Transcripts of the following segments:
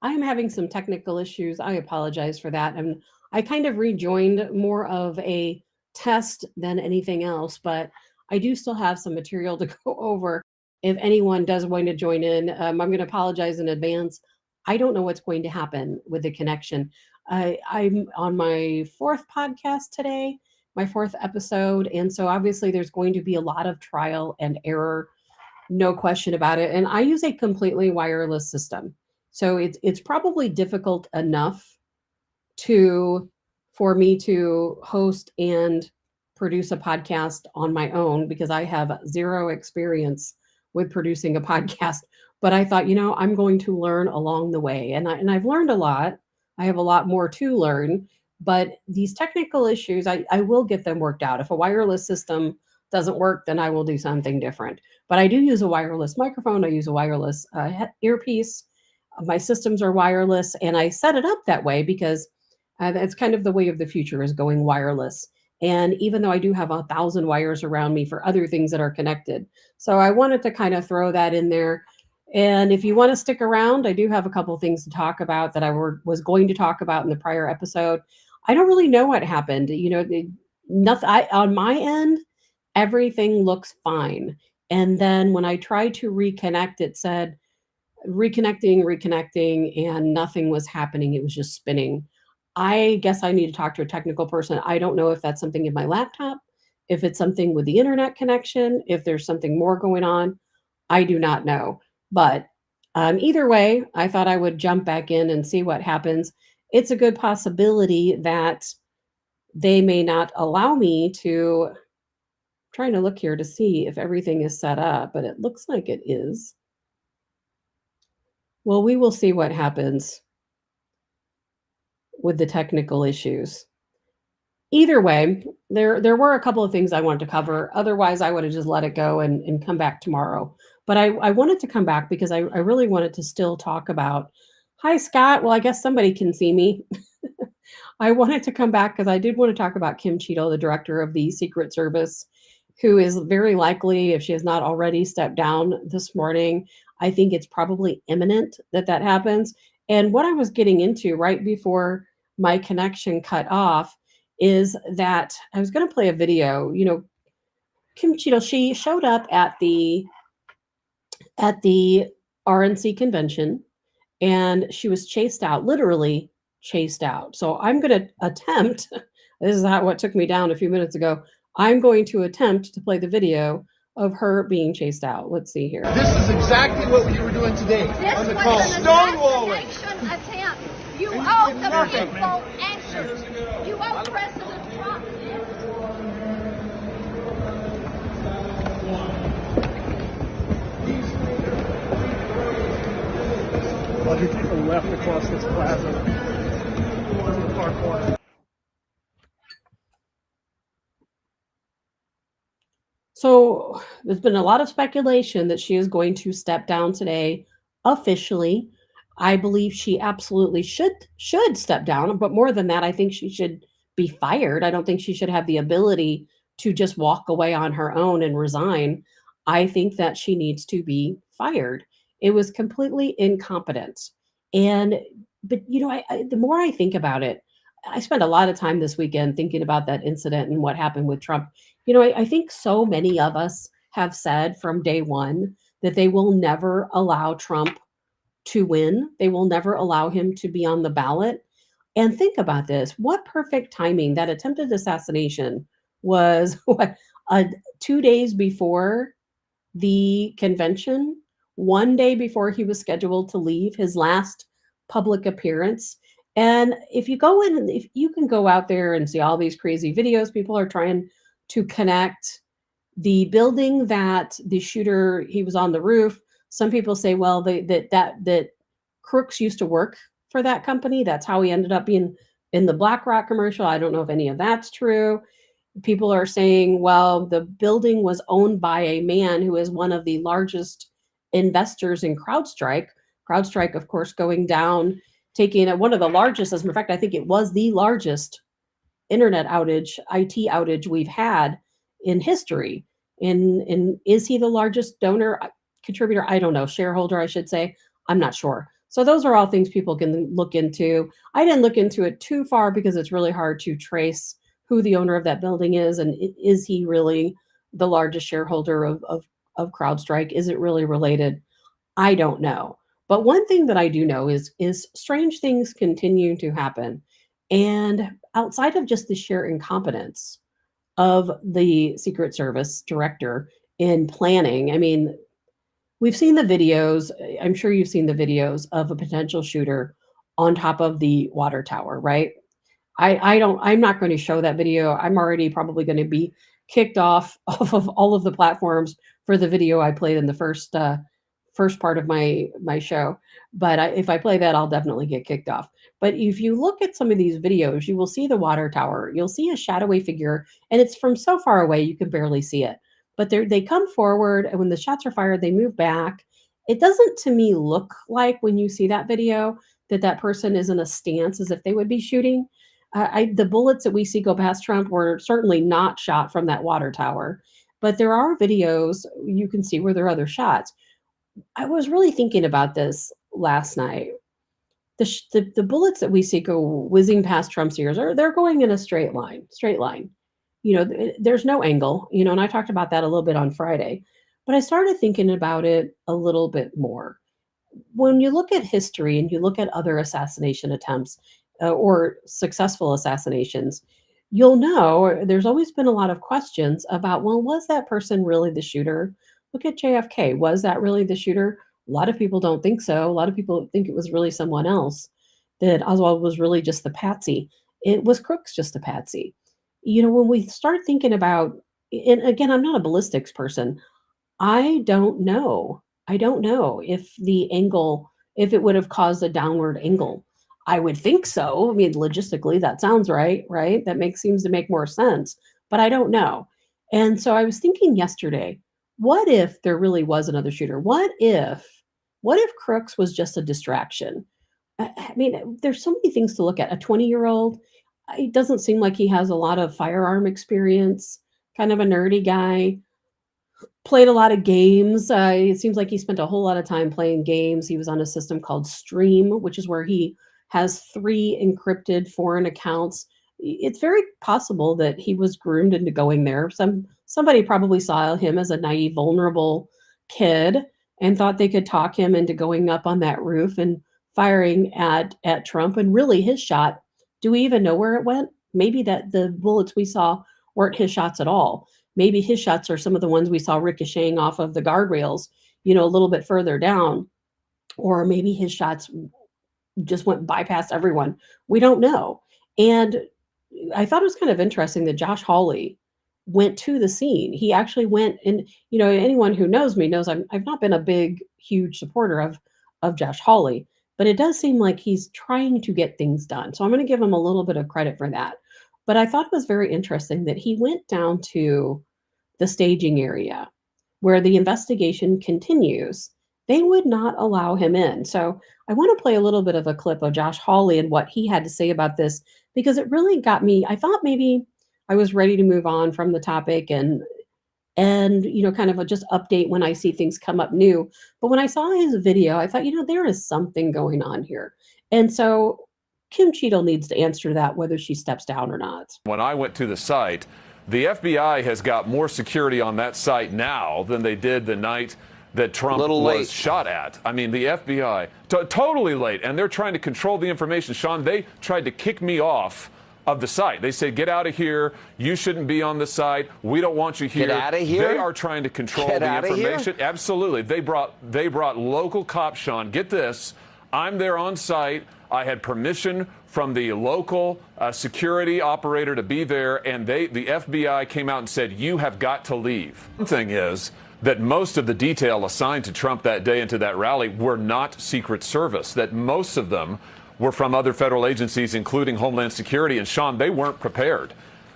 I am having some technical issues. I apologize for that. And I kind of rejoined more of a test than anything else, but I do still have some material to go over. If anyone does want to join in, I'm going to apologize in advance. I don't know what's going to happen with the connection. I'm on my fourth podcast today, my fourth episode. And so obviously there's going to be a lot of trial and error, no question about it. And I use a completely wireless system. So it's probably difficult enough to for me to host and produce a podcast on my own because I have zero experience with producing a podcast. But I thought, I'm going to learn along the way. And I've learned a lot. I have a lot more to learn. But these technical issues, I will get them worked out. If a wireless system doesn't work, then I will do something different. But I do use a wireless microphone. I use a wireless earpiece. My systems are wireless, and I set it up that way because that's kind of the way of the future is going wireless. And even though I do have 1,000 wires around me for other things that are connected, so I wanted to kind of throw that in there. And if you want to stick around, I do have a couple of things to talk about that was going to talk about in the prior episode. I don't really know what happened. Nothing. On my end, everything looks fine. And then when I tried to reconnect, it said reconnecting, and nothing was happening. It was just spinning. I guess I need to talk to a technical person. I don't know if that's something in my laptop, if it's something with the internet connection, if there's something more going on. I do not know. But either way, I thought I would jump back in and see what happens. It's a good possibility that they may not allow me to. Trying to look here to see if everything is set up, but it looks like it is. Well, we will see what happens with the technical issues. Either way, there were a couple of things I wanted to cover. Otherwise, I would have just let it go and come back tomorrow. But I wanted to come back because I really wanted to still talk about. Hi, Scott. Well, I guess somebody can see me. I wanted to come back because I did want to talk about Kim Cheadle, the director of the Secret Service, who is very likely, if she has not already stepped down this morning, I think it's probably imminent that that happens. And what I was getting into right before my connection cut off is that I was going to play a video. Kim Cheadle, she showed up at the RNC convention, and she was chased out, literally chased out. So I'm going to attempt, this is what took me down a few minutes ago. I'm going to attempt to play the video of her being chased out. Let's see here. This is exactly what you were doing today on the call. Stonewalling. Attempt. You owe the people answers. You owe President Trump. Well, if you take a left across this plaza, to the far corner. So there's been a lot of speculation that she is going to step down today officially. I believe she absolutely should step down, but more than that, I think she should be fired. I don't think she should have the ability to just walk away on her own and resign. I think that she needs to be fired. It was completely incompetent. And but the more I think about it, I spent a lot of time this weekend thinking about that incident and what happened with Trump. I think so many of us have said from day one that they will never allow Trump to win. They will never allow him to be on the ballot. And think about this. What perfect timing. That attempted assassination was what, 2 days before the convention, one day before he was scheduled to leave his last public appearance. And if you can go out there and see all these crazy videos, people are trying to connect the building that the shooter, he was on the roof. Some people say, well, that Crooks used to work for that company. That's how he ended up being in the BlackRock commercial. I don't know if any of that's true. People are saying, well, the building was owned by a man who is one of the largest investors in CrowdStrike. CrowdStrike, of course, going down, taking one of the largest, as a matter of fact, I think it was the largest internet outage, IT outage we've had in history. And is he the largest donor, contributor? I don't know, shareholder, I should say. I'm not sure. So those are all things people can look into. I didn't look into it too far because it's really hard to trace who the owner of that building is, and is he really the largest shareholder of CrowdStrike? Is it really related? I don't know. But one thing that I do know is strange things continue to happen. And outside of just the sheer incompetence of the Secret Service director in planning, I mean, we've seen the videos. I'm sure you've seen the videos of a potential shooter on top of the water tower, right? I'm not going to show that video. I'm already probably going to be kicked off off of all of the platforms for the video I played in the first part of my show. But if I play that, I'll definitely get kicked off. But if you look at some of these videos, you will see the water tower. You'll see a shadowy figure, and it's from so far away you can barely see it. But they come forward, and when the shots are fired, they move back. It doesn't to me look like when you see that video that that person is in a stance as if they would be shooting. The bullets that we see go past Trump were certainly not shot from that water tower, but there are videos you can see where there are other shots. I was really thinking about this last night. The bullets that we see go whizzing past Trump's ears are they're going in a straight line. There's no angle, and I talked about that a little bit on Friday, but I started thinking about it a little bit more. When you look at history and you look at other assassination attempts or successful assassinations, you'll know there's always been a lot of questions about, well, was that person really the shooter? Look at JFK. Was that really the shooter? A lot of people don't think so. A lot of people think it was really someone else, that Oswald was really just the patsy. It was Crooks just a patsy. When we start thinking about, and again, I'm not a ballistics person. I don't know. I don't know if the angle, if it would have caused a downward angle. I would think so. I mean, logistically, that sounds right, right? Seems to make more sense, but I don't know. And so I was thinking yesterday, what if there really was another shooter? What if Crooks was just a distraction? I mean, there's so many things to look at. A 20-year-old, it doesn't seem like he has a lot of firearm experience, kind of a nerdy guy. Played a lot of games. It seems like he spent a whole lot of time playing games. He was on a system called Stream, which is where he has 3 encrypted foreign accounts. It's very possible that he was groomed into going there. Somebody probably saw him as a naive, vulnerable kid and thought they could talk him into going up on that roof and firing at Trump. And really, his shot, do we even know where it went? Maybe that the bullets we saw weren't his shots at all. Maybe his shots are some of the ones we saw ricocheting off of the guardrails, a little bit further down. Or maybe his shots just went bypass everyone. We don't know. And I thought it was kind of interesting that Josh Hawley went to the scene. He actually went, and anyone who knows me knows I've not been a big, huge supporter of Josh Hawley, but it does seem like he's trying to get things done. So I'm going to give him a little bit of credit for that. But I thought it was very interesting that he went down to the staging area where the investigation continues. They would not allow him in. So I want to play a little bit of a clip of Josh Hawley and what he had to say about this, because it really got me. I thought maybe I was ready to move on from the topic and kind of just update when I see things come up new. But when I saw his video, I thought, there is something going on here. And so Kim Cheadle needs to answer that, whether she steps down or not. When I went to the site, the FBI has got more security on that site now than they did the night that Trump was shot at. I mean, the FBI, totally late, and they're trying to control the information. Sean, they tried to kick me off of the site. They said, get out of here. You shouldn't be on the site. We don't want you here. Get out of here? They are trying to control the information. Absolutely. They brought local cops, Sean. Get this. I'm there on site. I had permission from the local security operator to be there, and the FBI came out and said, you have got to leave. One thing is that most of the detail assigned to Trump that day and to that rally were not Secret Service, that most of them were from other federal agencies, including Homeland Security. And Sean, they weren't prepared.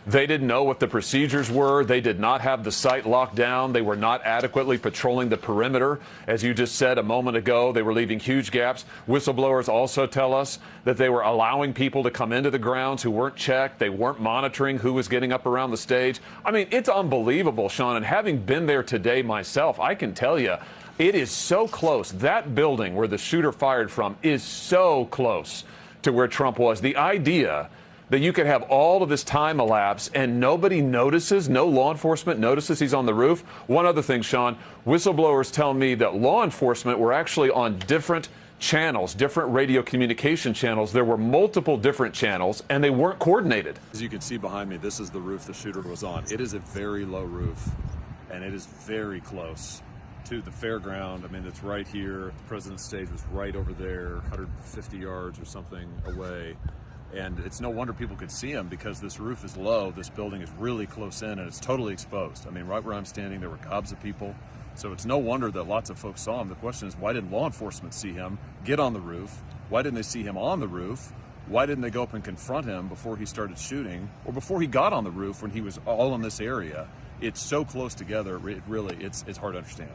They didn't know what the procedures were. They did not have the site locked down. They were not adequately patrolling the perimeter. As you just said a moment ago, they were leaving huge gaps. Whistleblowers also tell us that they were allowing people to come into the grounds who weren't checked. They weren't monitoring who was getting up around the stage. I mean, it's unbelievable, Sean. And having been there today myself, I can tell you, It is so close. That building where the shooter fired from is so close to where Trump was. The idea that you could have all of this time elapse and nobody notices, no law enforcement notices he's on the roof. One other thing, Sean, whistleblowers tell me that law enforcement were actually on different channels, different radio communication channels. There were multiple different channels and they weren't coordinated. As you can see behind me, this is the roof the shooter was on. It is a very low roof and it is very close to the fairground. I mean, it's right here. The president's stage was right over there, 150 yards or something away. And it's no wonder people could see him because this roof is low. This building is really close in and it's totally exposed. I mean, right where I'm standing, there were gobs of people. So it's no wonder that lots of folks saw him. The question is, why didn't law enforcement see him get on the roof? Why didn't they see him on the roof? Why didn't they go up and confront him before he started shooting or before he got on the roof when he was all in this area? It's so close together. It really, it's hard to understand.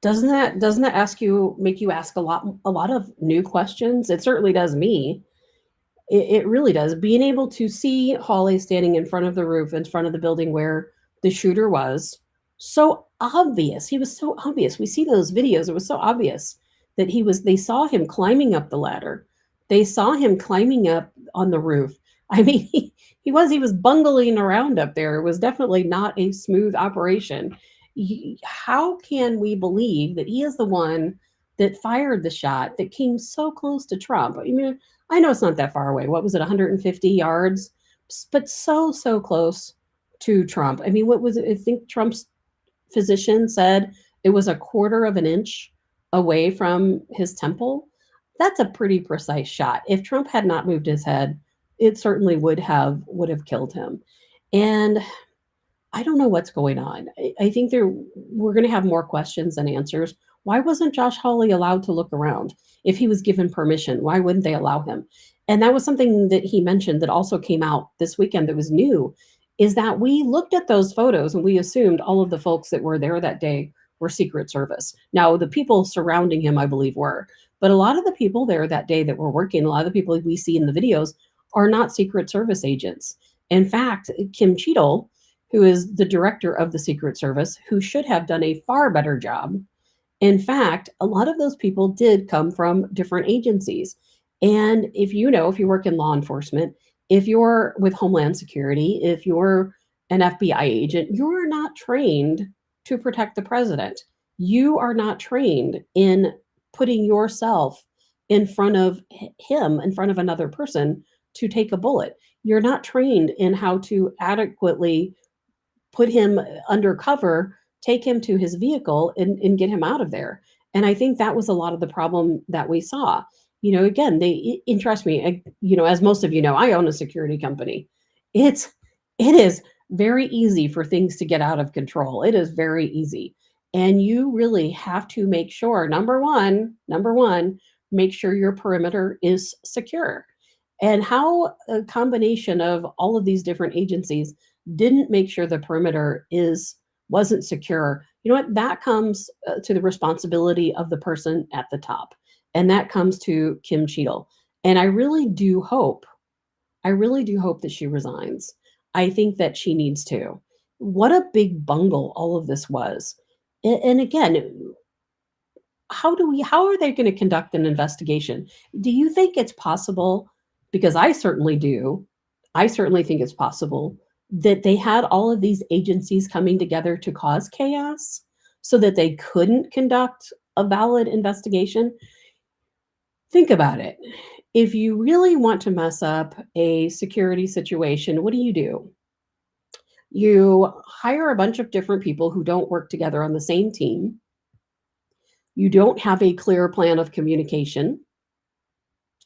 Doesn't that make you ask a lot of new questions? It certainly does me. It really does. Being able to see Hawley standing in front of the roof, in front of the building where the shooter was, so obvious. He was so obvious. We see those videos. It was so obvious that they saw him climbing up the ladder. They saw him climbing up on the roof. I mean, he was bungling around up there. It was definitely not a smooth operation. How can we believe that he is the one that fired the shot that came so close to Trump? I mean, I know it's not that far away. What was it, 150 yards? But so close to Trump. I mean, what was it? I think Trump's physician said it was a quarter of an inch away from his temple. That's a pretty precise shot. If Trump had not moved his head, it certainly would have killed him. And I don't know what's going on. I think we're going to have more questions than answers. Why wasn't Josh Hawley allowed to look around? If he was given permission, why wouldn't they allow him? And that was something that he mentioned that also came out this weekend that was new, is that we looked at those photos and we assumed all of the folks that were there that day were Secret Service. Now, the people surrounding him, I believe, were. But a lot of the people there that day that were working, a lot of the people we see in the videos are not Secret Service agents. In fact, Kim Cheadle, who is the director of the Secret Service, who should have done a far better job. In fact, a lot of those people did come from different agencies. And if you work in law enforcement, if you're with Homeland Security, if you're an FBI agent, you're not trained to protect the president. You are not trained in putting yourself in front of him, in front of another person to take a bullet. You're not trained in how to adequately put him under cover, take him to his vehicle and get him out of there. And I think that was a lot of the problem that we saw. Again, trust me, as most of you know, I own a security company. It is very easy for things to get out of control. It is very easy. And you really have to make sure, number one, make sure your perimeter is secure. And how a combination of all of these different agencies didn't make sure the perimeter wasn't secure. You know what? That comes to the responsibility of the person at the top. And that comes to Kim Cheadle. And I really do hope that she resigns. I think that she needs to. What a big bungle all of this was. And again, how are they going to conduct an investigation? Do you think it's possible? Because I certainly do. I certainly think it's possible that they had all of these agencies coming together to cause chaos so that they couldn't conduct a valid investigation. Think about it. If you really want to mess up a security situation, what do? You hire a bunch of different people who don't work together on the same team. You don't have a clear plan of communication.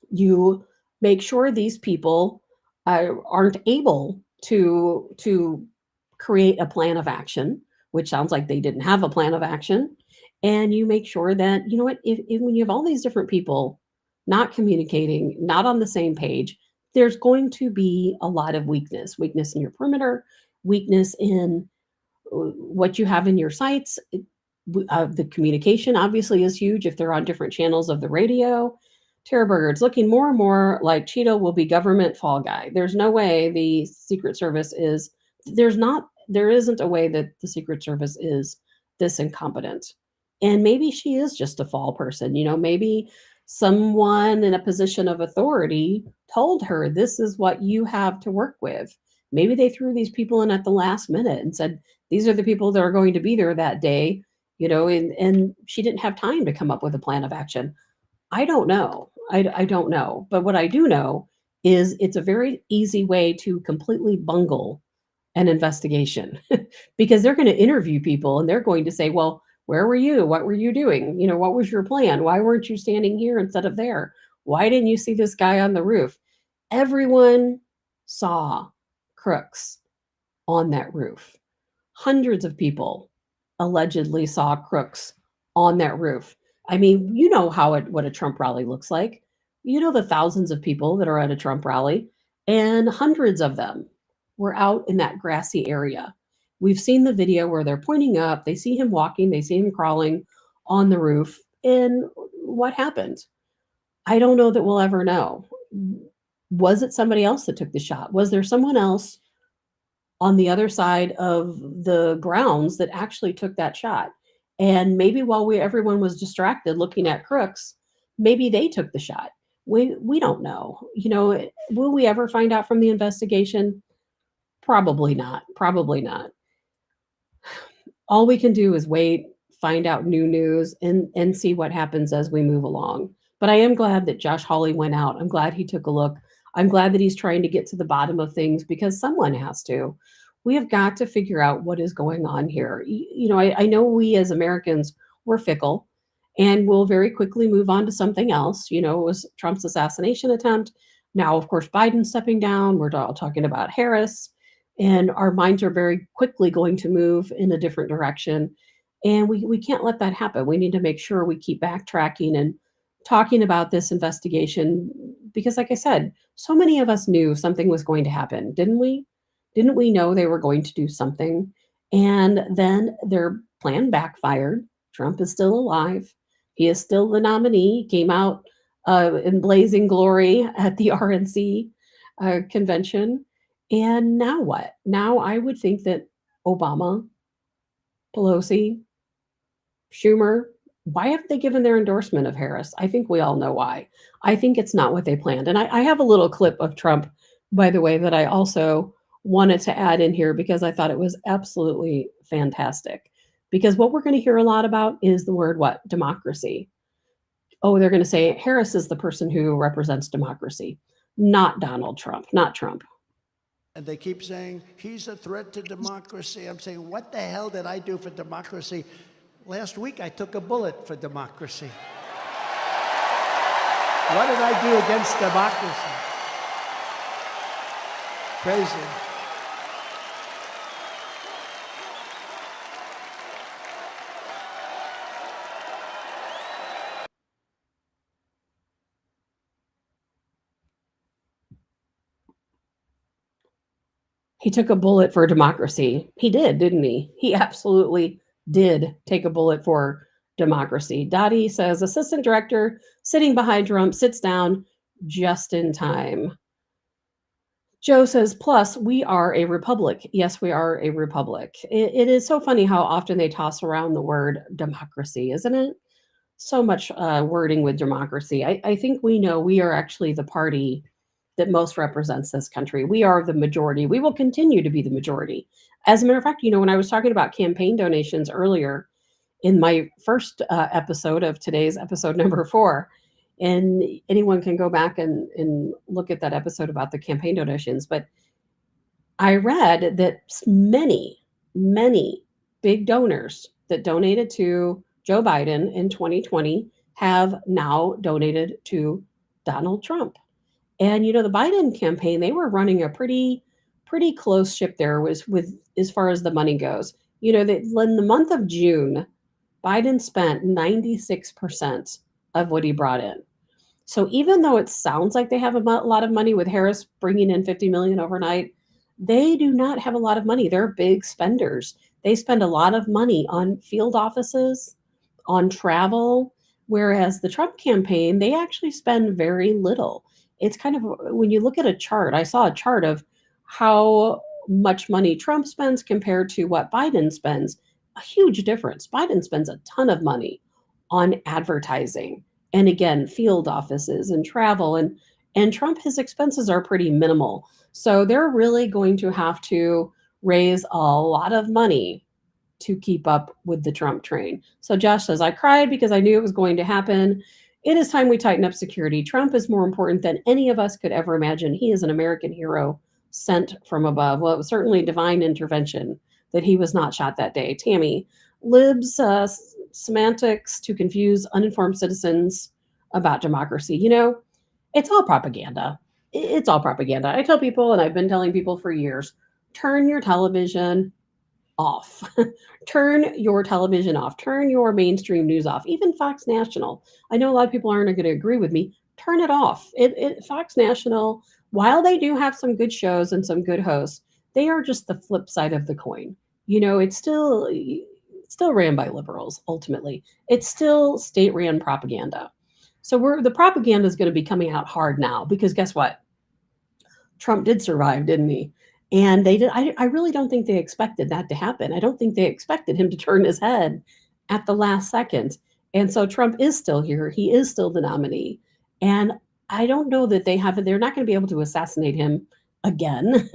You make sure these people aren't able to create a plan of action, which sounds like they didn't have a plan of action. And you make sure that, if when you have all these different people not communicating, not on the same page, there's going to be a lot of weakness in your perimeter, weakness in what you have in your sites. The communication obviously is huge if they're on different channels of the radio. Tara Berger, it's looking more and more like Cheeto will be government fall guy. There's no way the Secret Service is there isn't a way that the Secret Service is this incompetent. And maybe she is just a fall person. Maybe someone in a position of authority told her this is what you have to work with. Maybe they threw these people in at the last minute and said, these are the people that are going to be there that day, and she didn't have time to come up with a plan of action. I don't know. I don't know. But what I do know is it's a very easy way to completely bungle an investigation because they're going to interview people and they're going to say, well, where were you? What were you doing? What was your plan? Why weren't you standing here instead of there? Why didn't you see this guy on the roof? Everyone saw crooks on that roof. Hundreds of people allegedly saw crooks on that roof. I mean, what a Trump rally looks like. The thousands of people that are at a Trump rally, and hundreds of them were out in that grassy area. We've seen the video where they're pointing up, they see him walking, they see him crawling on the roof. And what happened? I don't know that we'll ever know. Was it somebody else that took the shot? Was there someone else on the other side of the grounds that actually took that shot? And maybe while everyone was distracted looking at crooks, maybe they took the shot. We don't know. Will we ever find out from the investigation? Probably not. Probably not. All we can do is wait, find out new news, and see what happens as we move along. But I am glad that Josh Hawley went out. I'm glad he took a look. I'm glad that he's trying to get to the bottom of things because someone has to. We have got to figure out what is going on here. I know we as Americans, we're fickle and we'll very quickly move on to something else. It was Trump's assassination attempt. Now, of course, Biden stepping down. We're all talking about Harris. And our minds are very quickly going to move in a different direction. And we can't let that happen. We need to make sure we keep backtracking and talking about this investigation because, like I said, so many of us knew something was going to happen, didn't we? Didn't we know they were going to do something? And then their plan backfired. Trump is still alive. He is still the nominee. He came out in blazing glory at the RNC convention. And now what? Now I would think that Obama, Pelosi, Schumer, why haven't they given their endorsement of Harris? I think we all know why. I think it's not what they planned. And I have a little clip of Trump, by the way, that I also wanted to add in here because I thought it was absolutely fantastic. Because what we're going to hear a lot about is the word what? Democracy. Oh, they're going to say Harris is the person who represents democracy, not Donald Trump, not Trump. And they keep saying, he's a threat to democracy. I'm saying, what the hell did I do for democracy? Last week, I took a bullet for democracy. What did I do against democracy? Crazy. He took a bullet for democracy. He did, didn't he? He absolutely did take a bullet for democracy. Dottie says, assistant director sitting behind Trump sits down just in time. Joe says, plus, we are a republic. Yes, we are a republic. It is so funny how often they toss around the word democracy, isn't it? So much wording with democracy. I think we know we are actually the party that most represents this country. We are the majority. We will continue to be the majority. As a matter of fact, when I was talking about campaign donations earlier in my first episode of today's episode number 4, and anyone can go back and look at that episode about the campaign donations. But I read that many, many big donors that donated to Joe Biden in 2020 have now donated to Donald Trump. And the Biden campaign, they were running a pretty close ship there with as far as the money goes. In the month of June, Biden spent 96% of what he brought in. So even though it sounds like they have a lot of money with Harris bringing in $50 million overnight, they do not have a lot of money. They're big spenders. They spend a lot of money on field offices, on travel, whereas the Trump campaign, they actually spend very little. It's kind of, when you look at a chart, I saw a chart of how much money Trump spends compared to what Biden spends, a huge difference. Biden spends a ton of money on advertising and again, field offices and travel and Trump his expenses are pretty minimal. So they're really going to have to raise a lot of money to keep up with the Trump train. So Josh says, I cried because I knew it was going to happen. It is time we tighten up security. Trump is more important than any of us could ever imagine. He is an American hero sent from above. Well, it was certainly divine intervention that he was not shot that day. Tammy, libs semantics to confuse uninformed citizens about democracy. You know, it's all propaganda. It's all propaganda. I tell people, and I've been telling people for years, turn your television off. Turn your television off. Turn your mainstream news off. Even Fox National. I know a lot of people aren't going to agree with me. Turn it off. Fox National, while they do have some good shows and some good hosts, they are just the flip side of the coin. You know, it's still ran by liberals. Ultimately, it's still state-ran propaganda. So the propaganda is going to be coming out hard now because guess what? Trump did survive, didn't he? And they did. I really don't think they expected that to happen. I don't think they expected him to turn his head at the last second. And so Trump is still here. He is still the nominee. And I don't know that they're not going to be able to assassinate him again.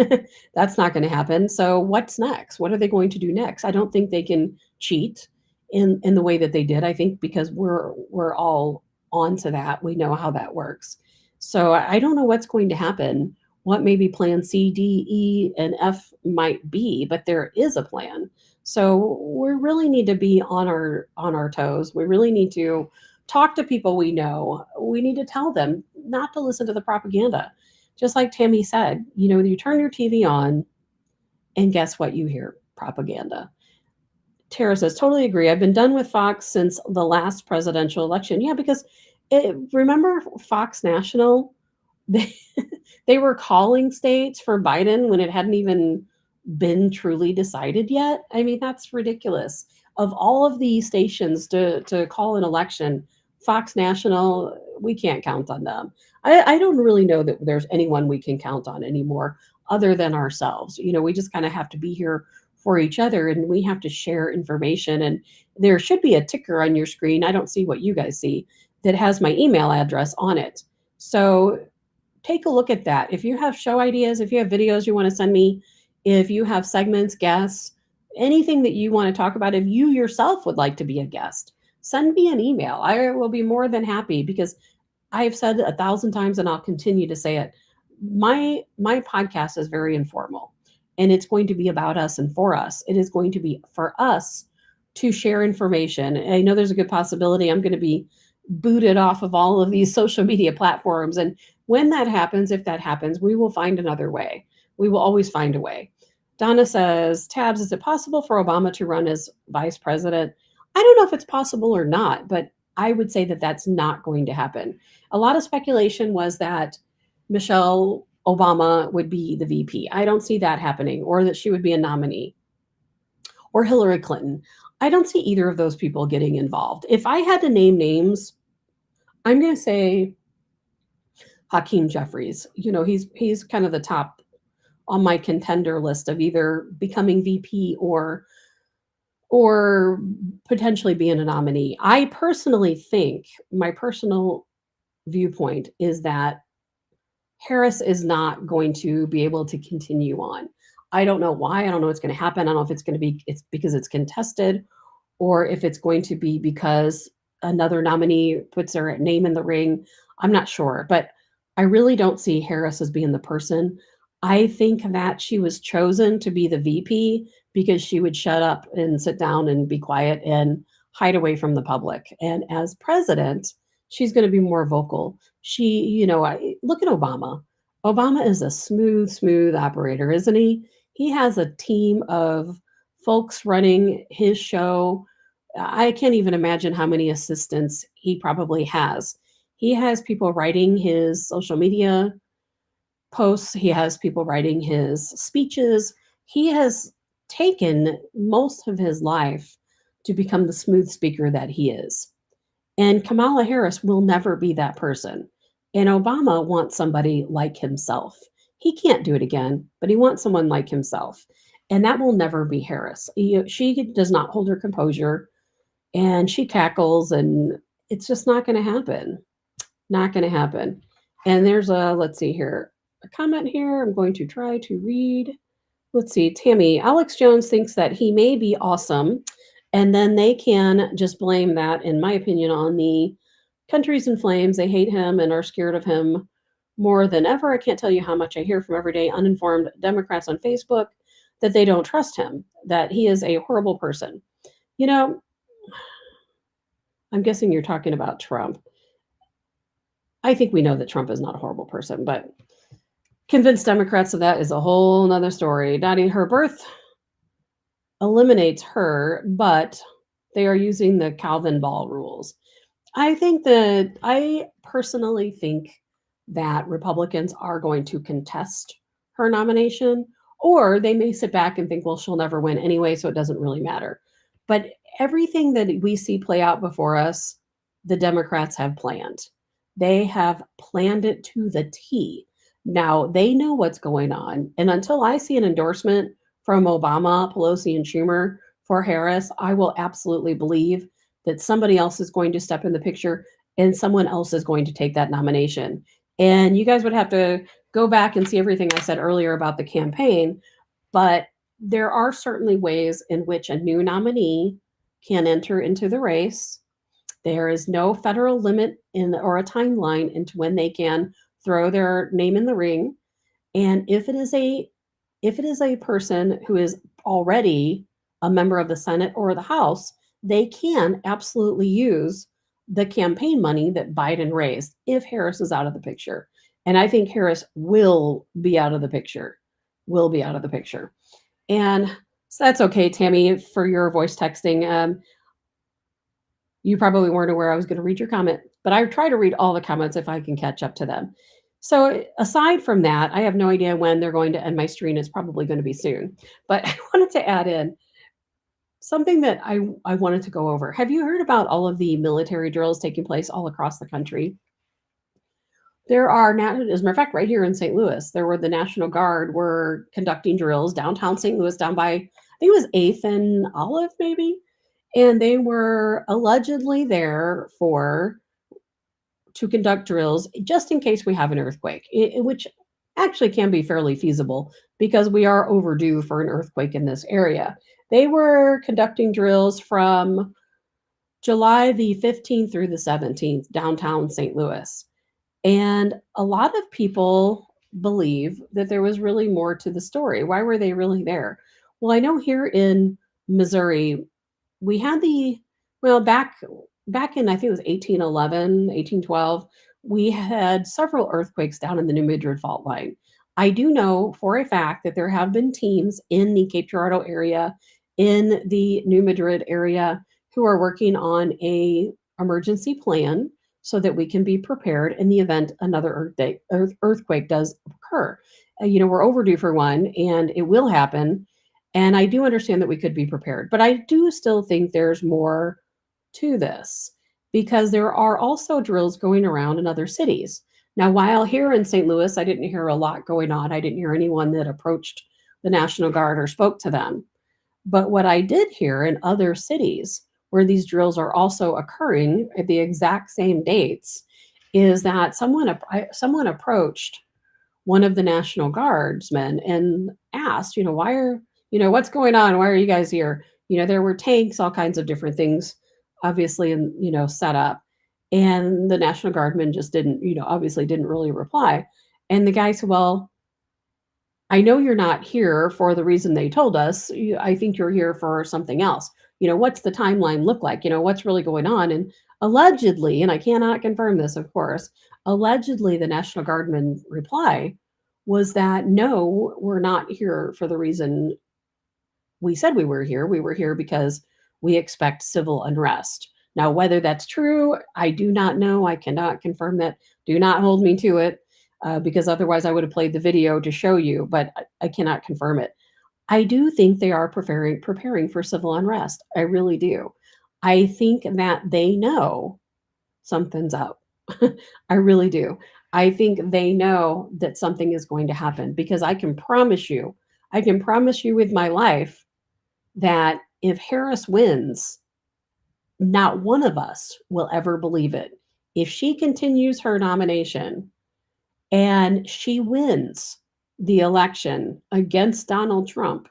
That's not going to happen. So what's next? What are they going to do next? I don't think they can cheat in the way that they did. I think because we're all onto that. We know how that works. So I don't know what's going to happen, what maybe plan C, D, E, and F might be, but there is a plan. So we really need to be on our toes. We really need to talk to people we know. We need to tell them not to listen to the propaganda. Just like Tammy said, you know, you turn your TV on and guess what you hear? Propaganda. Tara says, totally agree. I've been done with Fox since the last presidential election. Yeah, because remember Fox National? They were calling states for Biden when it hadn't even been truly decided yet. I mean, that's ridiculous. Of all of the stations to call an election, Fox National, we can't count on them. I don't really know that there's anyone we can count on anymore other than ourselves. You know, we just kind of have to be here for each other and we have to share information. And there should be a ticker on your screen. I don't see what you guys see that has my email address on it. So take a look at that. If you have show ideas, if you have videos you want to send me, if you have segments, guests, anything that you want to talk about, if you yourself would like to be a guest, send me an email. I will be more than happy because I've said 1,000 times and I'll continue to say it. My podcast is very informal and it's going to be about us and for us. It is going to be for us to share information. And I know there's a good possibility I'm going to be booted off of all of these social media platforms. And when that happens, if that happens, we will find another way. We will always find a way. Donna says, Tabs, is it possible for Obama to run as vice president? I don't know if it's possible or not, but I would say that that's not going to happen. A lot of speculation was that Michelle Obama would be the VP. I don't see that happening, or that she would be a nominee, or Hillary Clinton. I don't see either of those people getting involved. If I had to name names, I'm going to say Hakeem Jeffries. You know, he's kind of the top on my contender list of either becoming VP or potentially being a nominee. I personally think my personal viewpoint is that Harris is not going to be able to continue on. I don't know why. I don't know what's going to happen. I don't know if it's going to be it's because it's contested or if it's going to be because another nominee puts their name in the ring. I'm not sure, but I really don't see Harris as being the person. I think that she was chosen to be the VP because she would shut up and sit down and be quiet and hide away from the public. And as president, she's going to be more vocal. She, you know, look at Obama. Obama is a smooth operator, isn't he? He has a team of folks running his show. I can't even imagine how many assistants he probably has. He has people writing his social media posts. He has people writing his speeches. He has taken most of his life to become the smooth speaker that he is. And Kamala Harris will never be that person. And Obama wants somebody like himself. He can't do it again, but he wants someone like himself. And that will never be Harris. She does not hold her composure and she cackles, and it's just not going to happen. Not going to happen. And there's let's see here, a comment here. I'm going to try to read. Let's see, Tammy. Alex Jones thinks that he may be awesome, and then they can just blame that, in my opinion, on the country's in flames. They hate him and are scared of him more than ever. I can't tell you how much I hear from everyday uninformed Democrats on Facebook that they don't trust him, that he is a horrible person. You know, I'm guessing you're talking about Trump. I think we know that Trump is not a horrible person, but convince Democrats of that is a whole nother story. Dottie, her birth eliminates her, but they are using the Calvin Ball rules. I personally think that Republicans are going to contest her nomination, or they may sit back and think, well, she'll never win anyway, so it doesn't really matter. But everything that we see play out before us, the Democrats have planned. They have planned it to the T. Now they know what's going on. And until I see an endorsement from Obama, Pelosi, and Schumer for Harris, I will absolutely believe that somebody else is going to step in the picture and someone else is going to take that nomination. And you guys would have to go back and see everything I said earlier about the campaign. But there are certainly ways in which a new nominee can enter into the race. There is no federal limit or a timeline into when they can throw their name in the ring. And if it is a person who is already a member of the Senate or the House, they can absolutely use the campaign money that Biden raised if Harris is out of the picture. And I think Harris will be out of the picture. Will be out of the picture. And so that's okay, Tammy, for your voice texting. You probably weren't aware I was going to read your comment, but I try to read all the comments if I can catch up to them. So aside from that, I have no idea when they're going to end my stream. It's probably going to be soon. But I wanted to add in something that I wanted to go over. Have you heard about all of the military drills taking place all across the country? There are, as a matter of fact, right here in St. Louis, there were the National Guard were conducting drills downtown St. Louis, down by, I think it was 8th and Olive, maybe. And they were allegedly there to conduct drills just in case we have an earthquake, which actually can be fairly feasible because we are overdue for an earthquake in this area. They were conducting drills from July the 15th through the 17th, downtown St. Louis. And a lot of people believe that there was really more to the story. Why were they really there? Well, I know here in Missouri, we had back in, I think it was 1811, 1812, we had several earthquakes down in the New Madrid fault line. I do know for a fact that there have been teams in the Cape Girardeau area, in the New Madrid area, who are working on a emergency plan so that we can be prepared in the event another earthquake does occur. We're overdue for one, and it will happen. And I do understand that we could be prepared, but I do still think there's more to this because there are also drills going around in other cities. Now, while here in St. Louis, I didn't hear a lot going on. I didn't hear anyone that approached the National Guard or spoke to them. But what I did hear in other cities where these drills are also occurring at the exact same dates is that someone approached one of the National Guardsmen and asked, what's going on? Why are you guys here? There were tanks, all kinds of different things, obviously, and, set up. And the National Guardman just obviously didn't really reply. And the guy said, well, I know you're not here for the reason they told us. I think you're here for something else. What's the timeline look like? What's really going on? And allegedly, and I cannot confirm this, of course, allegedly the National Guardman reply was that, no, we're not here for the reason we said we were here. We were here because we expect civil unrest. Now, whether that's true, I do not know. I cannot confirm that. Do not hold me to it. Because otherwise I would have played the video to show you, but I cannot confirm it. I do think they are preparing for civil unrest. I really do. I think that they know something's up. I really do. I think they know that something is going to happen because I can promise you with my life that if Harris wins, not one of us will ever believe it. If she continues her nomination and she wins the election against Donald Trump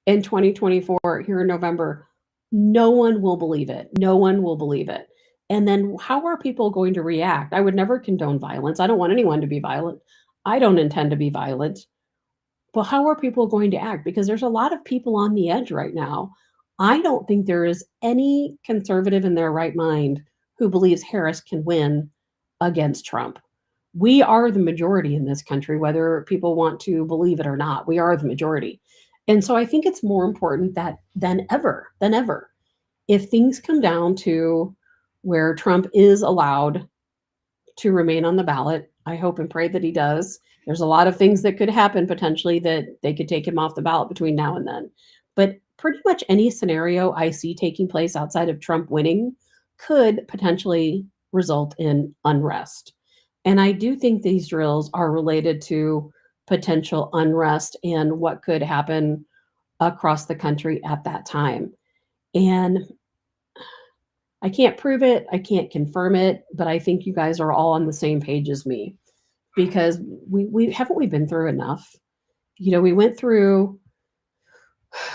in 2024 here in November, no one will believe it. No one will believe it. And then how are people going to react? I would never condone violence. I don't want anyone to be violent. I don't intend to be violent. But how are people going to act? Because there's a lot of people on the edge right now. I don't think there is any conservative in their right mind who believes Harris can win against Trump. We are the majority in this country, whether people want to believe it or not. We are the majority. And so I think it's more important that than ever, if things come down to where Trump is allowed to remain on the ballot. I hope and pray that he does. There's a lot of things that could happen potentially that they could take him off the ballot between now and then. But pretty much any scenario I see taking place outside of Trump winning could potentially result in unrest. And I do think these drills are related to potential unrest and what could happen across the country at that time. And I can't prove it, I can't confirm it, but I think you guys are all on the same page as me because we haven't we been through enough. You know, we went through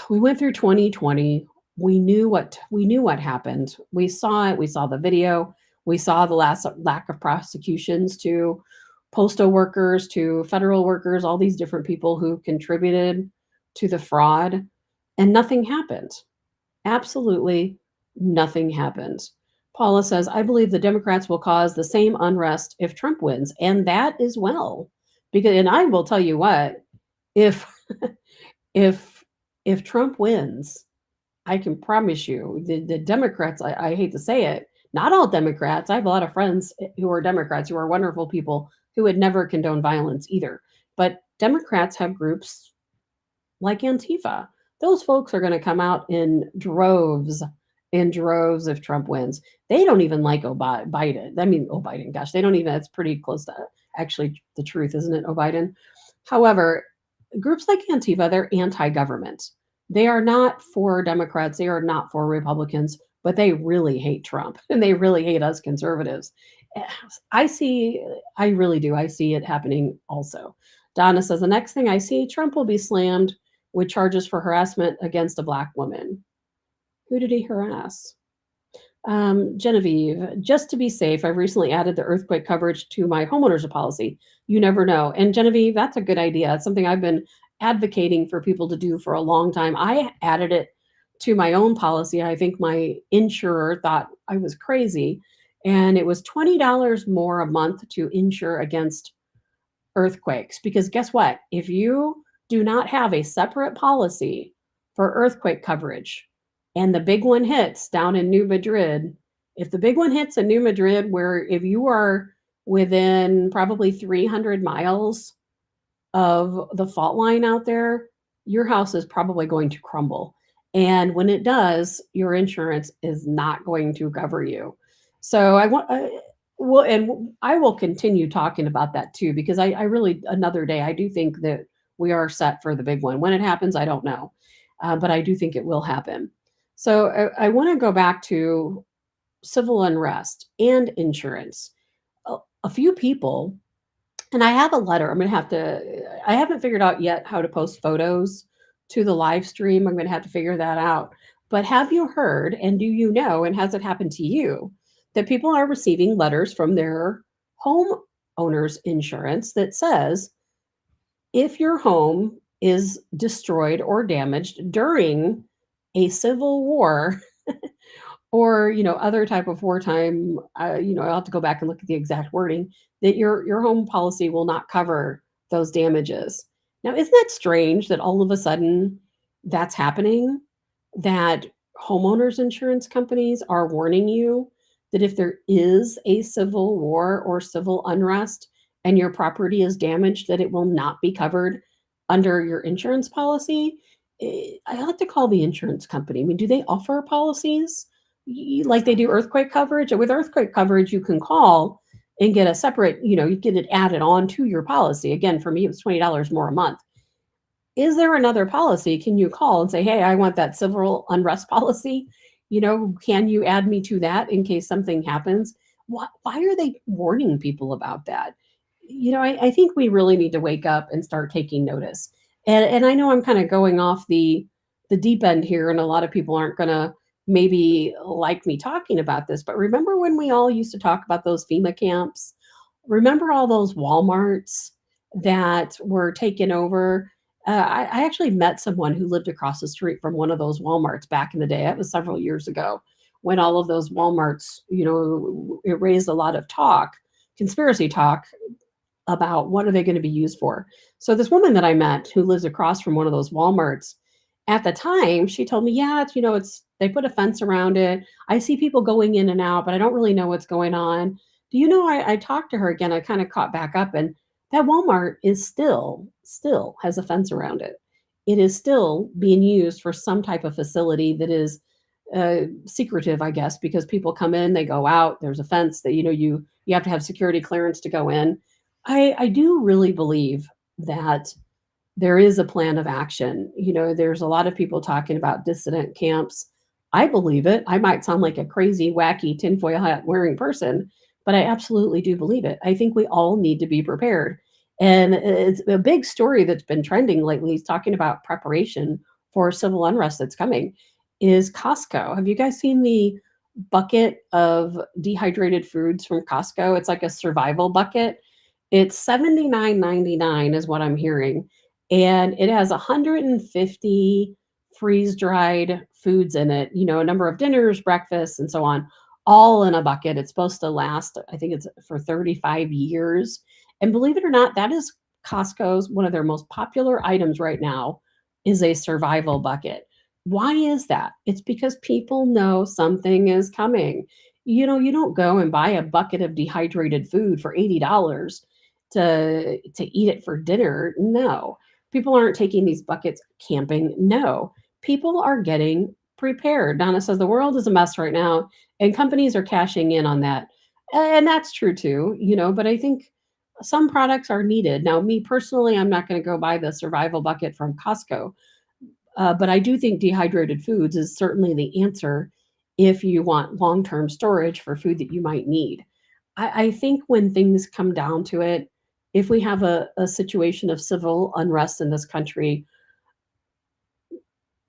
2020. We knew what happened. We saw it, we saw the video, we saw the last lack of prosecutions to postal workers, to federal workers, all these different people who contributed to the fraud, and nothing happened. Absolutely nothing happened. Paula says, I believe the Democrats will cause the same unrest if Trump wins. And that as well. Because and I will tell you what, if if if Trump wins, I can promise you the Democrats, I hate to say it, not all Democrats. I have a lot of friends who are Democrats who are wonderful people who would never condone violence either. But Democrats have groups like Antifa. Those folks are going to come out in droves if Trump wins. They don't even like Biden. I mean, Biden, gosh, they don't even, that's pretty close to actually the truth, isn't it, Biden? However, groups like Antifa, they're anti-government. They are not for Democrats. They are not for Republicans, but they really hate Trump and they really hate us conservatives. I really do. I see it happening also. Donna says, the next thing I see, Trump will be slammed with charges for harassment against a Black woman. Who did he harass? Genevieve, just to be safe, I've recently added the earthquake coverage to my homeowner's policy. You never know. And Genevieve, that's a good idea. It's something I've been advocating for people to do for a long time. I added it to my own policy. I think my insurer thought I was crazy. And it was $20 more a month to insure against earthquakes. Because guess what? If you do not have a separate policy for earthquake coverage, and the big one hits down in New Madrid, if the big one hits in New Madrid, where if you are within probably 300 miles of the fault line out there, your house is probably going to crumble. And when it does, your insurance is not going to cover you. So I will continue talking about that too, because I really, another day, I do think that we are set for the big one. When it happens, I don't know, but I do think it will happen. So I want to go back to civil unrest and insurance. A few people, and I have a letter. I haven't figured out yet how to post photos to the live stream. I'm going to have to figure that out. But have you heard, and do you know, and has it happened to you, that people are receiving letters from their homeowners insurance that says, if your home is destroyed or damaged during a civil war or other type of wartime, I'll have to go back and look at the exact wording, that your home policy will not cover those damages. Now, isn't that strange that all of a sudden that's happening, that homeowners insurance companies are warning you that if there is a civil war or civil unrest and your property is damaged, that it will not be covered under your insurance policy? I have to call the insurance company. I mean, do they offer policies like they do earthquake coverage? With earthquake coverage, you can call and get a separate, you get it added on to your policy. Again, for me, it was $20 more a month. Is there another policy? Can you call and say, hey, I want that civil unrest policy? Can you add me to that in case something happens? Why are they warning people about that? I think we really need to wake up and start taking notice. And I know I'm kind of going off the deep end here, and a lot of people aren't going to maybe like me talking about this, but remember when we all used to talk about those FEMA camps? Remember all those Walmarts that were taken over? I actually met someone who lived across the street from one of those Walmarts back in the day. That was several years ago when all of those Walmarts, it raised a lot of talk, conspiracy talk about what are they going to be used for. So this woman that I met who lives across from one of those Walmarts, at the time, she told me, yeah, it's they put a fence around it. I see people going in and out, but I don't really know what's going on. Do you know, I talked to her again, I kind of caught back up, and that Walmart is still has a fence around it. It is still being used for some type of facility that is secretive, I guess, because people come in, they go out. There's a fence that you have to have security clearance to go in. I do really believe that there is a plan of action. There's a lot of people talking about dissident camps. I believe it. I might sound like a crazy, wacky tinfoil hat wearing person, but I absolutely do believe it. I think we all need to be prepared. And it's a big story that's been trending lately. Is talking about preparation for civil unrest that's coming. Is Costco. Have you guys seen the bucket of dehydrated foods from Costco? It's like a survival bucket. It's $79.99 is what I'm hearing, and it has 150 freeze-dried foods in it, a number of dinners, breakfasts, and so on, all in a bucket. It's supposed to last, I think it's for 35 years. And believe it or not, that is Costco's one of their most popular items right now is a survival bucket. Why is that? It's because people know something is coming. You don't go and buy a bucket of dehydrated food for $80 to eat it for dinner. No. People aren't taking these buckets camping. No. People are getting prepared. Donna says the world is a mess right now, and companies are cashing in on that. And that's true too, but I think some products are needed. Now, me personally, I'm not going to go buy the survival bucket from Costco, but I do think dehydrated foods is certainly the answer if you want long term storage for food that you might need. I think when things come down to it, if we have a situation of civil unrest in this country,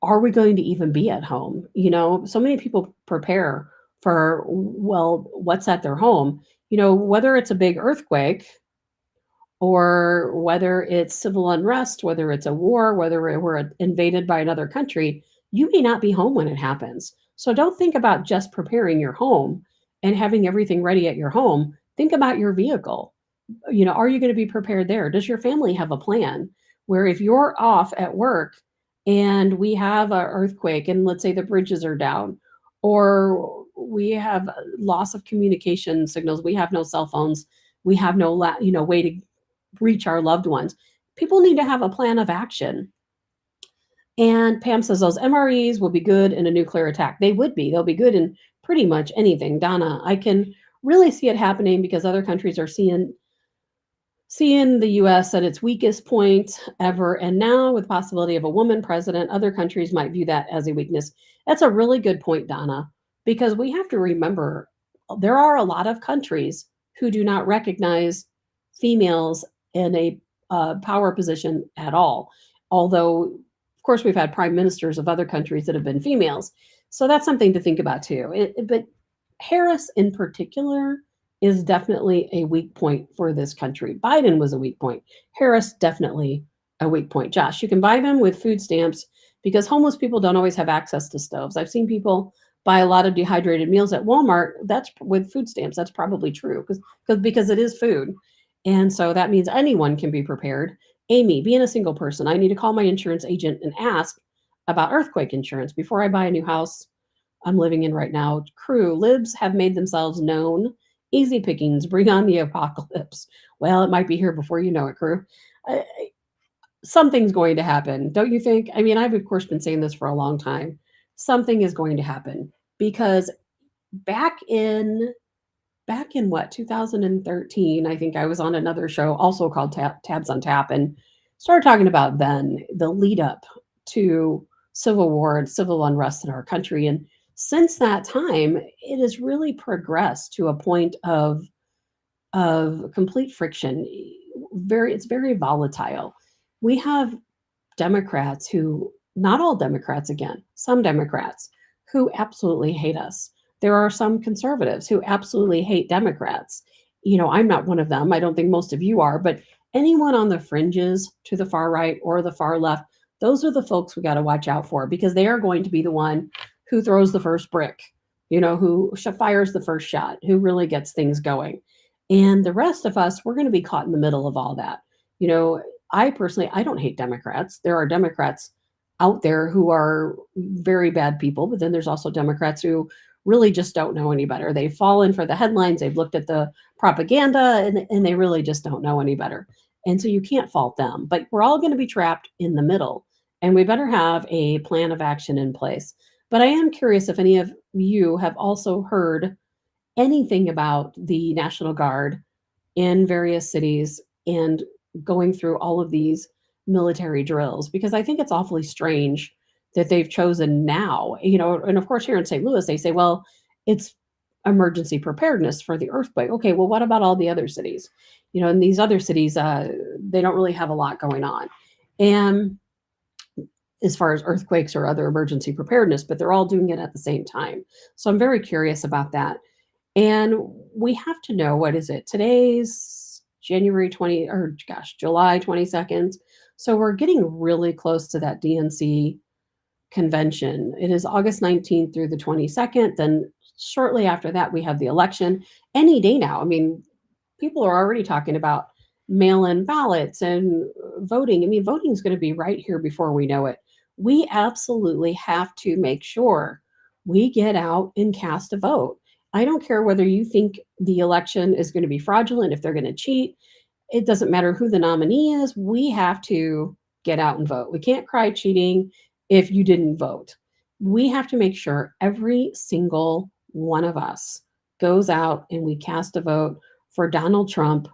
are we going to even be at home? So many people prepare for, well, what's at their home, whether it's a big earthquake or whether it's civil unrest, whether it's a war, whether we're invaded by another country, you may not be home when it happens. So don't think about just preparing your home and having everything ready at your home. Think about your vehicle. Are you going to be prepared there? Does your family have a plan where if you're off at work and we have an earthquake and let's say the bridges are down or we have loss of communication signals, we have no cell phones, we have no way to reach our loved ones. People need to have a plan of action. And Pam says those MREs will be good in a nuclear attack. They would be. They'll be good in pretty much anything. Donna, I can really see it happening because other countries are seeing the US at its weakest point ever. And now with possibility of a woman president, other countries might view that as a weakness. That's a really good point, Donna, because we have to remember there are a lot of countries who do not recognize females in a power position at all. Although, of course, we've had prime ministers of other countries that have been females. So that's something to think about too. But Harris in particular is definitely a weak point for this country. Biden was a weak point. Harris, definitely a weak point. Josh, you can buy them with food stamps because homeless people don't always have access to stoves. I've seen people buy a lot of dehydrated meals at Walmart. That's with food stamps. That's probably true because it is food. And so that means anyone can be prepared. Amy, being a single person, I need to call my insurance agent and ask about earthquake insurance before I buy a new house I'm living in right now. Crew, libs have made themselves known. Easy pickings, bring on the apocalypse. Well, it might be here before you know it, crew. Something's going to happen, don't you think? I mean, I've, of course, been saying this for a long time. Something is going to happen because back in back in what, 2013, I think I was on another show also called Tabs on Tap, and started talking about then the lead up to civil war and civil unrest in our country. And since that time, it has really progressed to a point of complete friction. It's very volatile. We have Democrats who, not all Democrats again, some Democrats who absolutely hate us. There are some conservatives who absolutely hate Democrats. I'm not one of them. I don't think most of you are, but anyone on the fringes to the far right or the far left, those are the folks we got to watch out for, because they are going to be the one who throws the first brick, who fires the first shot, who really gets things going. And the rest of us, we're going to be caught in the middle of all that. You know, I personally, I don't hate Democrats. There are Democrats out there who are very bad people, but then there's also Democrats who really just don't know any better. They've fallen for the headlines, they've looked at the propaganda, and they really just don't know any better. And so you can't fault them, but we're all going to be trapped in the middle, and we better have a plan of action in place. But I am curious if any of you have also heard anything about the National Guard in various cities and going through all of these military drills, because I think it's awfully strange that they've chosen now, and of course here in St. Louis they say, well, it's emergency preparedness for the earthquake. Okay, well, what about all the other cities? In these other cities, they don't really have a lot going on, and as far as earthquakes or other emergency preparedness, but they're all doing it at the same time. So I'm very curious about that. And we have to know, what is it? Today's July 22nd. So we're getting really close to that DNC convention. It is August 19th through the 22nd. Then shortly after that, we have the election. Any day now. I mean, people are already talking about mail-in ballots and voting. I mean, voting is going to be right here before we know it. We absolutely have to make sure we get out and cast a vote. I don't care whether you think the election is going to be fraudulent, if they're going to cheat. It doesn't matter who the nominee is. We have to get out and vote. We can't cry cheating if you didn't vote. We have to make sure every single one of us goes out and we cast a vote for Donald Trump.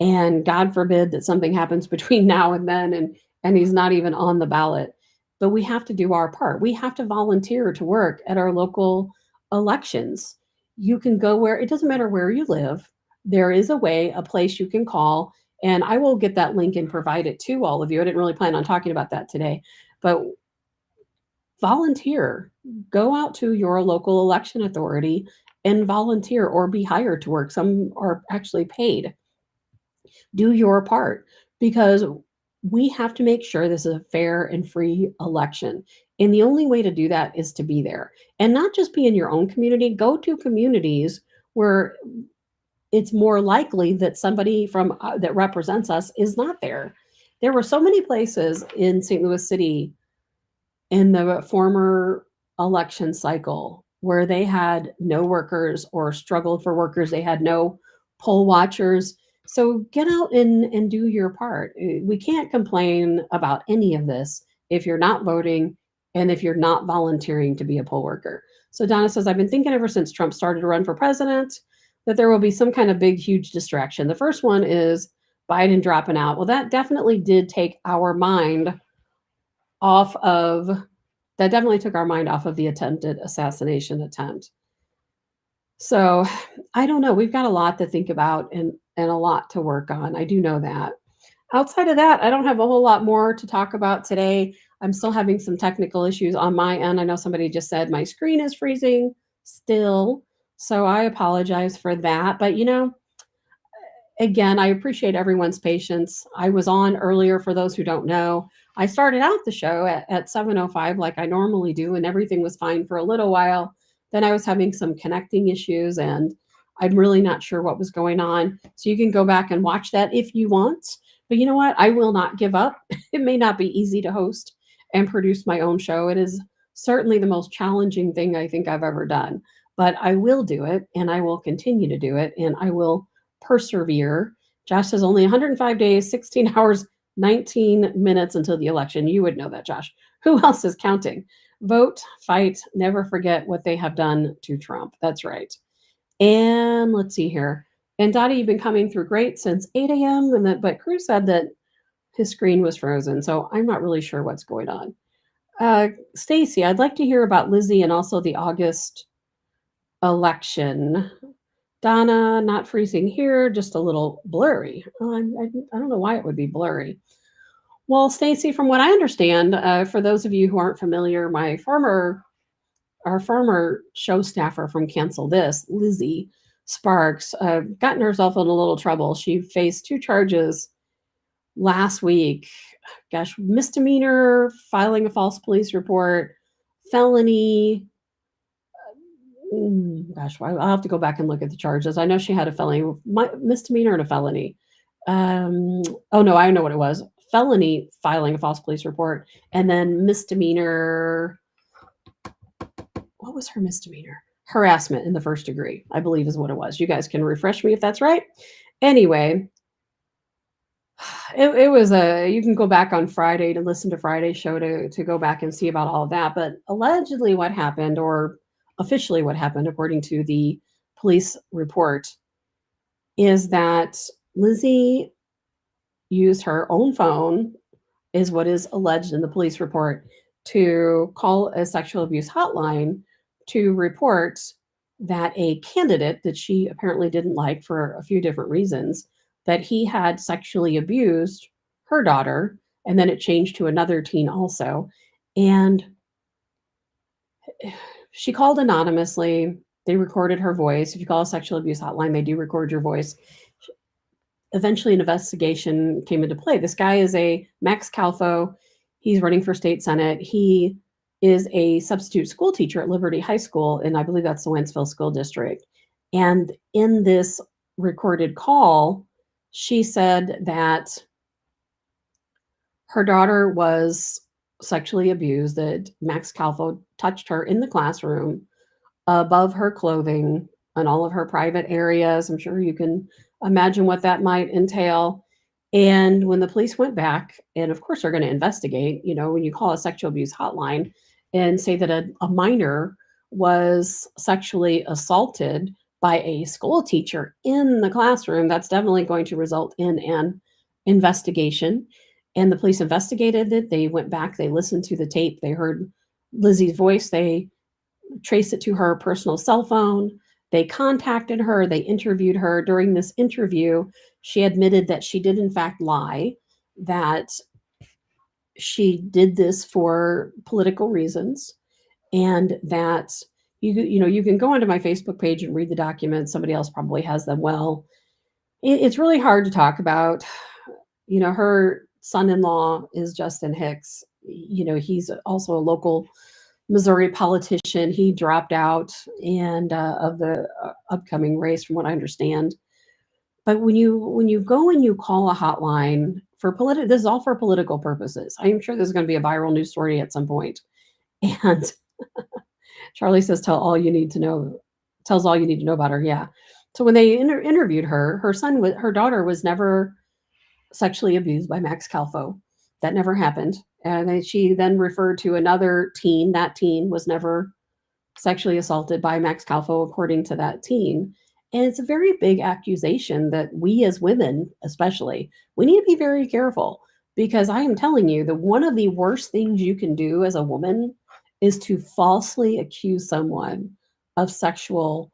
And God forbid that something happens between now and then and he's not even on the ballot. But we have to do our part. We have to volunteer to work at our local elections. You can go where, it doesn't matter where you live. There is a place you can call, and I will get that link and provide it to all of you. I didn't really plan on talking about that today, but volunteer. Go out to your local election authority and volunteer, or be hired to work. Some are actually paid. Do your part, because we have to make sure this is a fair and free election. And the only way to do that is to be there, and not just be in your own community. Go to communities where it's more likely that somebody from that represents us is not there. There were so many places in St. Louis City in the former election cycle where they had no workers or struggled for workers. They had no poll watchers. So get out and do your part. We can't complain about any of this if you're not voting and if you're not volunteering to be a poll worker. So Donna says, I've been thinking ever since Trump started to run for president that there will be some kind of big, huge distraction. The first one is Biden dropping out. Well, that definitely did take our mind off of, that definitely took our mind off of the attempted assassination attempt. So I don't know. We've got a lot to think about and a lot to work on. I do know that. Outside of that, I don't have a whole lot more to talk about today. I'm still having some technical issues on my end. I know somebody just said my screen is freezing still, so I apologize for that. But again, I appreciate everyone's patience. I was on earlier, for those who don't know. I started out the show at 7:05 like I normally do, and everything was fine for a little while. Then I was having some connecting issues, and I'm really not sure what was going on. So you can go back and watch that if you want. But you know what? I will not give up. It may not be easy to host and produce my own show. It is certainly the most challenging thing I think I've ever done. But I will do it, and I will continue to do it, and I will persevere. Josh says only 105 days, 16 hours, 19 minutes until the election. You would know that, Josh. Who else is counting? Vote, fight, never forget what they have done to Trump. That's right. And let's see here. And Dottie, you've been coming through great since 8 a.m. But Cruz said that his screen was frozen, so I'm not really sure what's going on. Stacy, I'd like to hear about Lizzie and also the August election. Donna, not freezing here, just a little blurry. I don't know why it would be blurry. Well, Stacy, from what I understand, for those of you who aren't familiar, our former show staffer from Cancel This, Lizzie Sparks, gotten herself in a little trouble. She faced 2 charges last week. Gosh, misdemeanor, filing a false police report, felony. Gosh, I'll have to go back and look at the charges. I know she had a felony, misdemeanor and a felony. Oh no, I know what it was. Felony, filing a false police report, and then misdemeanor. What was her misdemeanor? Harassment in the first degree, I believe is what it was. You guys can refresh me if that's right. Anyway, it was you can go back on Friday to listen to Friday's show to go back and see about all of that. But allegedly what happened, or officially what happened, according to the police report, is that Lizzie used her own phone, is what is alleged in the police report, to call a sexual abuse hotline to report that a candidate that she apparently didn't like for a few different reasons, that he had sexually abused her daughter, and then it changed to another teen also. And she called anonymously. They recorded her voice. If you call a sexual abuse hotline, they do record your voice. Eventually, an investigation came into play. This guy is a Max Calfo. He's running for state senate. He is a substitute school teacher at Liberty High School, and I believe that's the Wentzville School District. And in this recorded call, she said that her daughter was sexually abused, that Max Calfo touched her in the classroom, above her clothing, and all of her private areas. I'm sure you can imagine what that might entail. And when the police went back, and of course they're going to investigate, when you call a sexual abuse hotline and say that a minor was sexually assaulted by a school teacher in the classroom, that's definitely going to result in an investigation. And the police investigated it. They went back, they listened to the tape, they heard Lizzie's voice, they traced it to her personal cell phone. They contacted her, they interviewed her. During this interview, she admitted that she did in fact lie, that she did this for political reasons, and that you can go onto my Facebook page and read the documents. Somebody else probably has them. Well, it's really hard to talk about. Her son-in-law is Justin Hicks. He's also a local Missouri politician. He dropped out of the upcoming race, from what I understand. But when you go and you call a hotline for this is all for political purposes. I am sure there's going to be a viral news story at some point. And Charlie says, tells all you need to know about her. Yeah. So when they interviewed her, her daughter was never sexually abused by Max Calfo. That never happened. And she then referred to another teen. That teen was never sexually assaulted by Max Calfo, according to that teen. And it's a very big accusation that we as women, especially, we need to be very careful, because I am telling you that one of the worst things you can do as a woman is to falsely accuse someone of sexual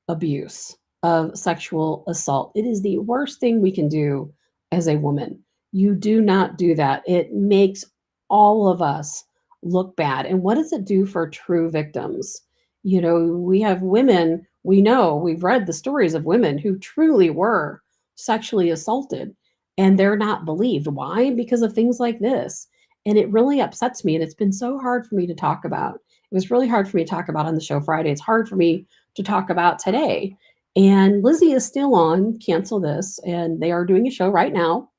abuse, of sexual assault. It is the worst thing we can do as a woman. You do not do that. It makes all of us look bad. And what does it do for true victims? We have women, we've read the stories of women who truly were sexually assaulted, and they're not believed. Why? Because of things like this. And it really upsets me. And it's been so hard for me to talk about. It was really hard for me to talk about on the show Friday. It's hard for me to talk about today. And Lizzie is still on Cancel This, and they are doing a show right now.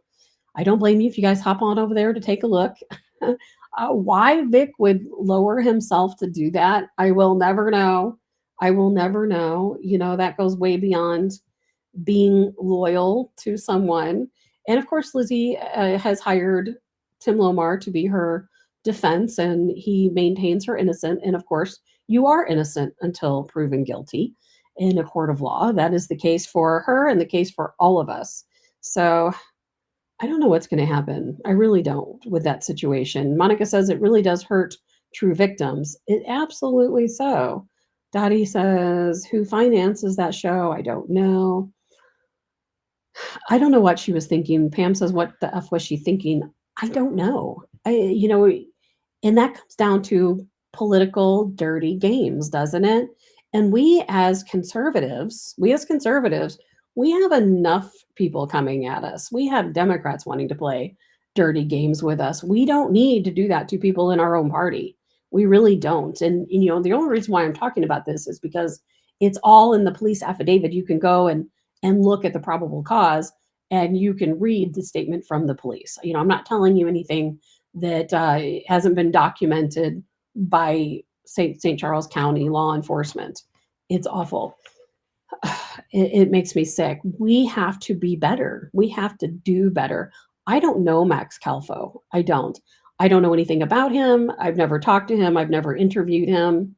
I don't blame you if you guys hop on over there to take a look. Why Vic would lower himself to do that, I will never know. I will never know. That goes way beyond being loyal to someone. And of course, Lizzie has hired Tim Lomar to be her defense, and he maintains her innocent. And of course, you are innocent until proven guilty. in a court of law. That is the case for her and the case for all of us. So I don't know what's going to happen. I really don't with that situation. Monica says it really does hurt true victims. It absolutely so. Dottie says, who finances that show? I don't know. I don't know what she was thinking. Pam says, what the F was she thinking? I don't know. And that comes down to political dirty games, doesn't it? And we have enough people coming at us. We have Democrats wanting to play dirty games with us. We don't need to do that to people in our own party. We really don't. And the only reason why I'm talking about this is because it's all in the police affidavit. You can go and look at the probable cause, and you can read the statement from the police. I'm not telling you anything that hasn't been documented by St. Charles County law enforcement. It's awful. It makes me sick. We have to be better. We have to do better. I don't know Max Calfo. I don't know anything about him. I've never talked to him. I've never interviewed him.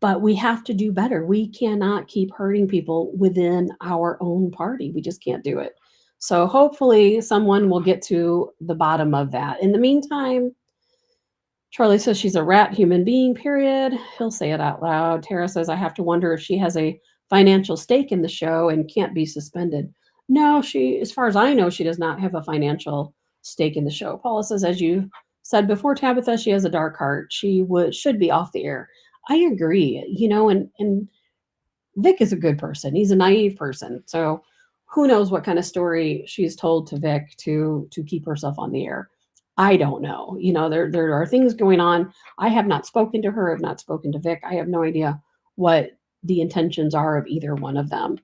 But we have to do better. We cannot keep hurting people within our own party. We just can't do it. So hopefully someone will get to the bottom of that. In the meantime, Charlie says she's a rat human being, period. He'll say it out loud. Tara says, I have to wonder if she has a financial stake in the show and can't be suspended. No, as far as I know, she does not have a financial stake in the show. Paula says, as you said before, Tabitha, she has a dark heart. She should be off the air. I agree, and Vic is a good person. He's a naive person. So who knows what kind of story she's told to Vic to keep herself on the air. I don't know. There are things going on. I have not spoken to her. I've not spoken to Vic. I have no idea what the intentions are of either one of them.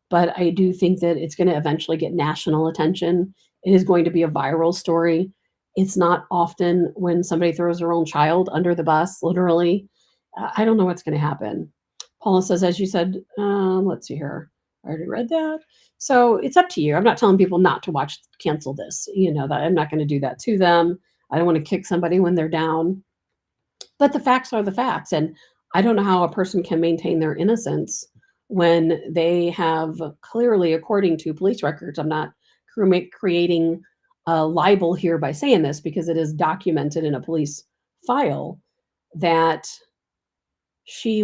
But I do think that it's going to eventually get national attention. It is going to be a viral story. It's not often when somebody throws their own child under the bus, literally. I don't know what's going to happen. Paula says, as you said, let's see here. I already read that. So it's up to you. I'm not telling people not to cancel this. That I'm not going to do that to them. I don't want to kick somebody when they're down. But the facts are the facts. And I don't know how a person can maintain their innocence when they have clearly, according to police records, I'm not creating a libel here by saying this because it is documented in a police file that she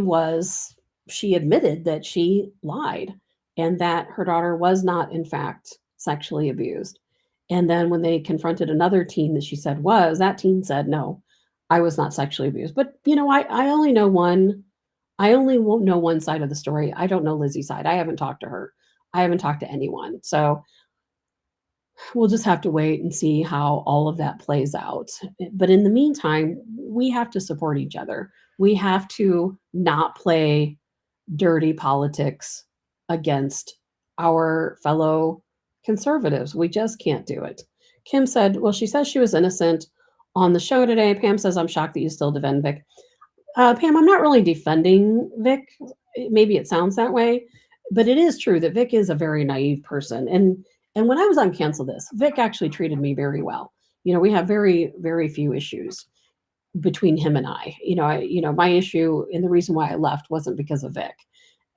admitted that she lied and that her daughter was not, in fact, sexually abused. And then when they confronted another teen that she said was, that teen said, no, I was not sexually abused. But, I only know one. I only won't know one side of the story. I don't know Lizzie's side. I haven't talked to her. I haven't talked to anyone. So we'll just have to wait and see how all of that plays out. But in the meantime, we have to support each other. We have to not play dirty politics against our fellow conservatives. We just can't do it. Kim said, well, she says she was innocent on the show today. Pam says, I'm shocked that you still defend Vic. Pam, I'm not really defending Vic. Maybe it sounds that way, but it is true that Vic is a very naive person. And when I was on Cancel This, Vic actually treated me very well. We have very, very few issues between him and I. My issue and the reason why I left wasn't because of Vic.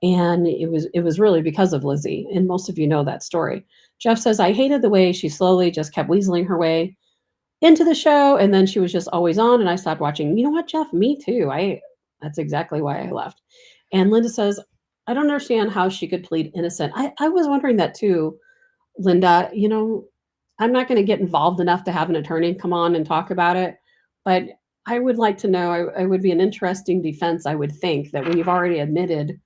And it was really because of Lizzie. And most of you know that story. Jeff says, I hated the way she slowly just kept weaseling her way into the show. And then she was just always on and I stopped watching. You know what, Jeff? Me too. That's exactly why I left. And Linda says, I don't understand how she could plead innocent. I was wondering that too, Linda. I'm not going to get involved enough to have an attorney come on and talk about it. But I would like to know, I would be an interesting defense, I would think, that when you've already admitted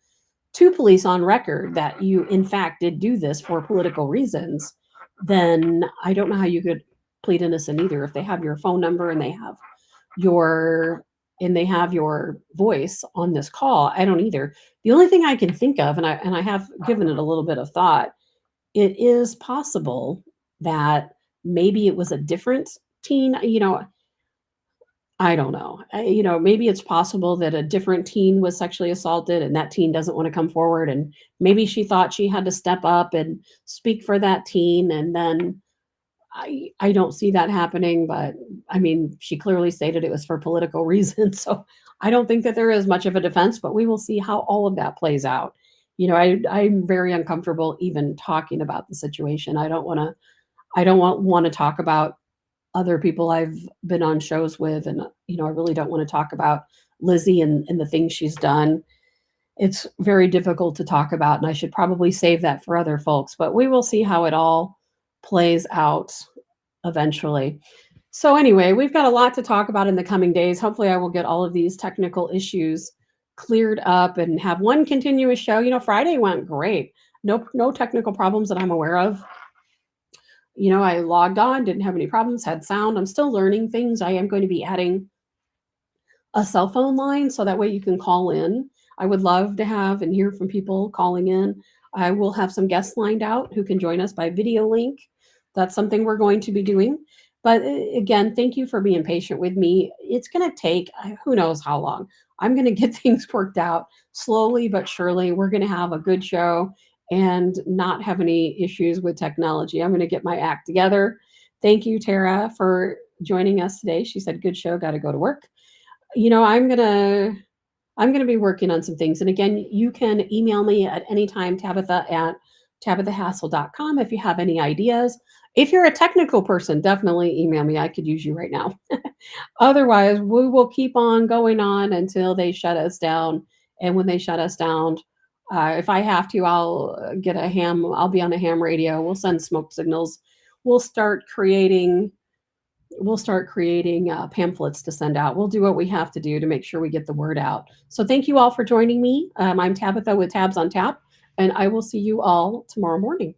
to police on record that you, in fact, did do this for political reasons, then I don't know how you could plead innocent either. If they have your phone number and they have your voice on this call, I don't either. The only thing I can think of, and I have given it a little bit of thought, it is possible that maybe it was a different teen. I don't know. Maybe it's possible that a different teen was sexually assaulted and that teen doesn't want to come forward. And maybe she thought she had to step up and speak for that teen. And then I don't see that happening. But I mean, she clearly stated it was for political reasons. So I don't think that there is much of a defense, but we will see how all of that plays out. I'm very uncomfortable even talking about the situation. I don't want to talk about other people I've been on shows with, and I really don't want to talk about Lizzie and the things she's done. It's very difficult to talk about, and I should probably save that for other folks, but we will see how it all plays out eventually. So anyway, we've got a lot to talk about in the coming days. Hopefully I will get all of these technical issues cleared up and have one continuous show. Friday went great. No technical problems that I'm aware of. I logged on, didn't have any problems, had sound. I'm still learning things. I am going to be adding a cell phone line so that way you can call in. I would love to have and hear from people calling in. I will have some guests lined out who can join us by video link. That's something we're going to be doing. But again, thank you for being patient with me. It's going to take who knows how long. I'm going to get things worked out slowly but surely. We're going to have a good show and not have any issues with technology. I'm going to get my act together. Thank you, Tara, for joining us today. She said, good show, got to go to work. I'm gonna be working on some things. And again, you can email me at any time, Tabitha at tabithahassell.com if you have any ideas. If you're a technical person, definitely email me. I could use you right now. Otherwise, we will keep on going on until they shut us down. And when they shut us down, if I have to, I'll get a ham. I'll be on a ham radio. We'll send smoke signals. We'll start creating pamphlets to send out. We'll do what we have to do to make sure we get the word out. So thank you all for joining me. I'm Tabitha with Tabs on Tap, and I will see you all tomorrow morning.